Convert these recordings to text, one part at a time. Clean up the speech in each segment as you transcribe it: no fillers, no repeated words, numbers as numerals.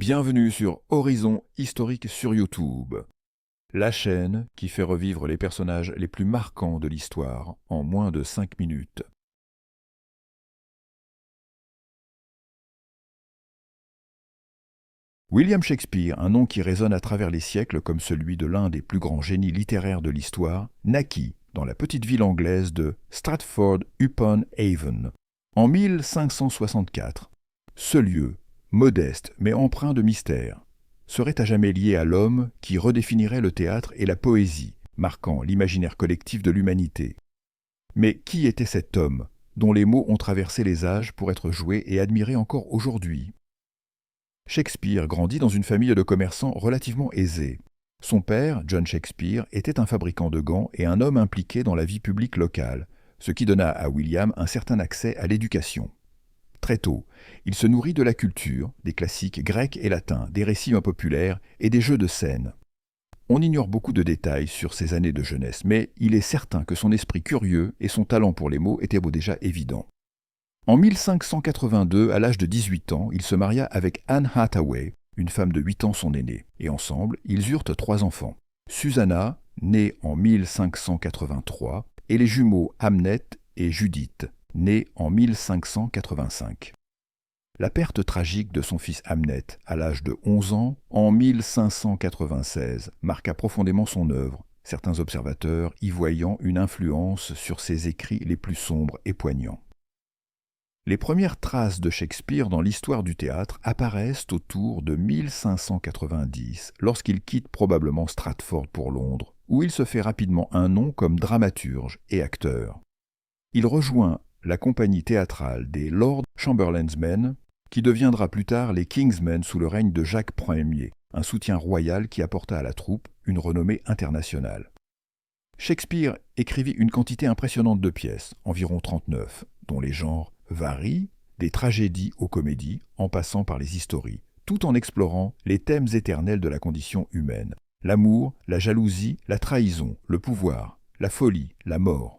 Bienvenue sur Horizon Historique sur YouTube, la chaîne qui fait revivre les personnages les plus marquants de l'histoire en moins de 5 minutes. William Shakespeare, un nom qui résonne à travers les siècles comme celui de l'un des plus grands génies littéraires de l'histoire, naquit dans la petite ville anglaise de Stratford-upon-Avon en 1564. Ce lieu, modeste mais empreint de mystère, serait à jamais lié à l'homme qui redéfinirait le théâtre et la poésie, marquant l'imaginaire collectif de l'humanité. Mais qui était cet homme, dont les mots ont traversé les âges pour être joués et admirés encore aujourd'hui ? Shakespeare grandit dans une famille de commerçants relativement aisés. Son père, John Shakespeare, était un fabricant de gants et un homme impliqué dans la vie publique locale, ce qui donna à William un certain accès à l'éducation. Très tôt, il se nourrit de la culture, des classiques grecs et latins, des récits populaires et des jeux de scène. On ignore beaucoup de détails sur ses années de jeunesse, mais il est certain que son esprit curieux et son talent pour les mots étaient déjà évidents. En 1582, à l'âge de 18 ans, il se maria avec Anne Hathaway, une femme de 8 ans son aînée, et ensemble, ils eurent 3 enfants. Susanna, née en 1583, et les jumeaux Hamnet et Judith, nés en 1585. La perte tragique de son fils Hamnet, à l'âge de 11 ans, en 1596, marqua profondément son œuvre, certains observateurs y voyant une influence sur ses écrits les plus sombres et poignants. Les premières traces de Shakespeare dans l'histoire du théâtre apparaissent autour de 1590, lorsqu'il quitte probablement Stratford pour Londres, où il se fait rapidement un nom comme dramaturge et acteur. Il rejoint la compagnie théâtrale des Lord Chamberlain's Men, qui deviendra plus tard les King's Men sous le règne de Jacques Ier, un soutien royal qui apporta à la troupe une renommée internationale. Shakespeare écrivit une quantité impressionnante de pièces, environ 39, dont les genres varient des tragédies aux comédies, en passant par les histories, tout en explorant les thèmes éternels de la condition humaine, l'amour, la jalousie, la trahison, le pouvoir, la folie, la mort.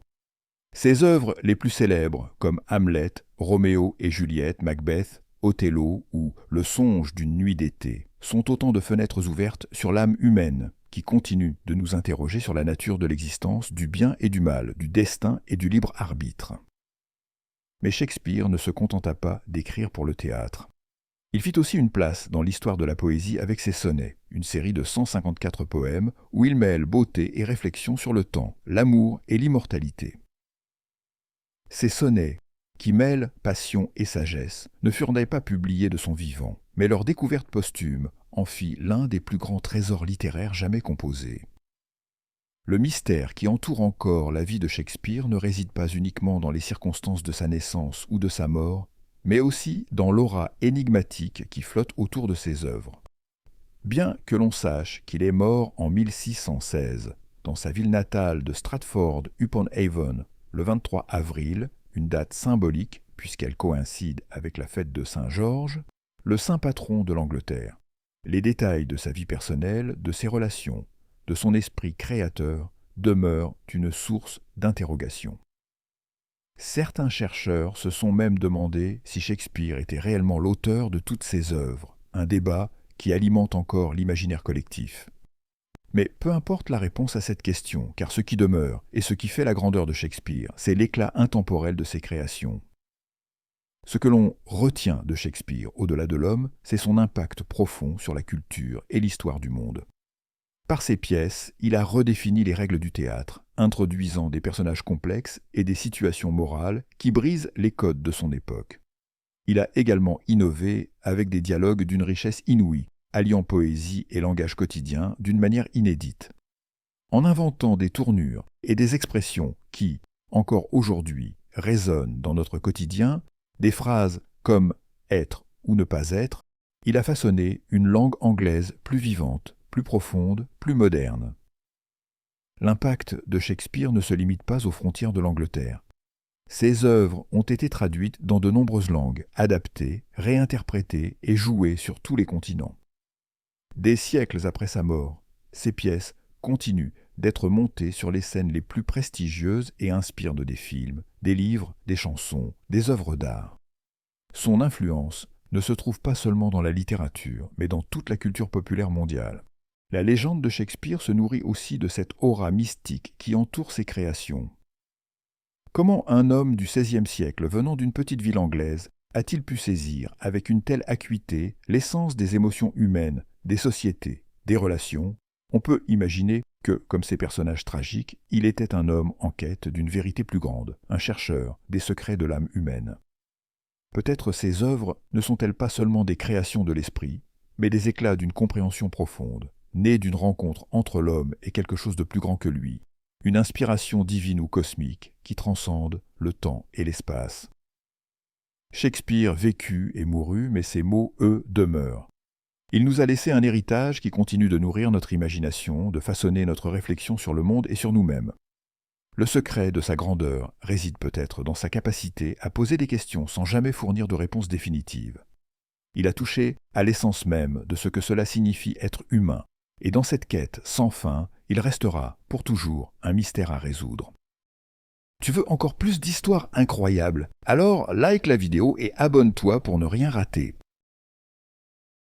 Ses œuvres les plus célèbres, comme Hamlet, Roméo et Juliette, Macbeth, Othello ou Le songe d'une nuit d'été, sont autant de fenêtres ouvertes sur l'âme humaine, qui continue de nous interroger sur la nature de l'existence, du bien et du mal, du destin et du libre arbitre. Mais Shakespeare ne se contenta pas d'écrire pour le théâtre. Il fit aussi une place dans l'histoire de la poésie avec ses sonnets, une série de 154 poèmes où il mêle beauté et réflexion sur le temps, l'amour et l'immortalité. Ces sonnets, qui mêlent passion et sagesse, ne furent pas publiés de son vivant, mais leur découverte posthume en fit l'un des plus grands trésors littéraires jamais composés. Le mystère qui entoure encore la vie de Shakespeare ne réside pas uniquement dans les circonstances de sa naissance ou de sa mort, mais aussi dans l'aura énigmatique qui flotte autour de ses œuvres. Bien que l'on sache qu'il est mort en 1616, dans sa ville natale de Stratford-upon-Avon, le 23 avril, une date symbolique puisqu'elle coïncide avec la fête de Saint-Georges, le saint patron de l'Angleterre. Les détails de sa vie personnelle, de ses relations, de son esprit créateur, demeurent une source d'interrogation. Certains chercheurs se sont même demandé si Shakespeare était réellement l'auteur de toutes ses œuvres, un débat qui alimente encore l'imaginaire collectif. Mais peu importe la réponse à cette question, car ce qui demeure et ce qui fait la grandeur de Shakespeare, c'est l'éclat intemporel de ses créations. Ce que l'on retient de Shakespeare, au-delà de l'homme, c'est son impact profond sur la culture et l'histoire du monde. Par ses pièces, il a redéfini les règles du théâtre, introduisant des personnages complexes et des situations morales qui brisent les codes de son époque. Il a également innové avec des dialogues d'une richesse inouïe, alliant poésie et langage quotidien d'une manière inédite. En inventant des tournures et des expressions qui, encore aujourd'hui, résonnent dans notre quotidien, des phrases comme « être » ou « ne pas être », il a façonné une langue anglaise plus vivante, plus profonde, plus moderne. L'impact de Shakespeare ne se limite pas aux frontières de l'Angleterre. Ses œuvres ont été traduites dans de nombreuses langues, adaptées, réinterprétées et jouées sur tous les continents. Des siècles après sa mort, ses pièces continuent d'être montées sur les scènes les plus prestigieuses et inspirent de des films, des livres, des chansons, des œuvres d'art. Son influence ne se trouve pas seulement dans la littérature, mais dans toute la culture populaire mondiale. La légende de Shakespeare se nourrit aussi de cette aura mystique qui entoure ses créations. Comment un homme du XVIe siècle, venant d'une petite ville anglaise, a-t-il pu saisir, avec une telle acuité, l'essence des émotions humaines, des sociétés, des relations? On peut imaginer que, comme ces personnages tragiques, il était un homme en quête d'une vérité plus grande, un chercheur des secrets de l'âme humaine. Peut-être ces œuvres ne sont-elles pas seulement des créations de l'esprit, mais des éclats d'une compréhension profonde, née d'une rencontre entre l'homme et quelque chose de plus grand que lui, une inspiration divine ou cosmique qui transcende le temps et l'espace. Shakespeare vécut et mourut, mais ses mots, eux, demeurent. Il nous a laissé un héritage qui continue de nourrir notre imagination, de façonner notre réflexion sur le monde et sur nous-mêmes. Le secret de sa grandeur réside peut-être dans sa capacité à poser des questions sans jamais fournir de réponse définitive. Il a touché à l'essence même de ce que cela signifie être humain, et dans cette quête sans fin, il restera, pour toujours, un mystère à résoudre. Tu veux encore plus d'histoires incroyables? Alors like la vidéo et abonne-toi pour ne rien rater.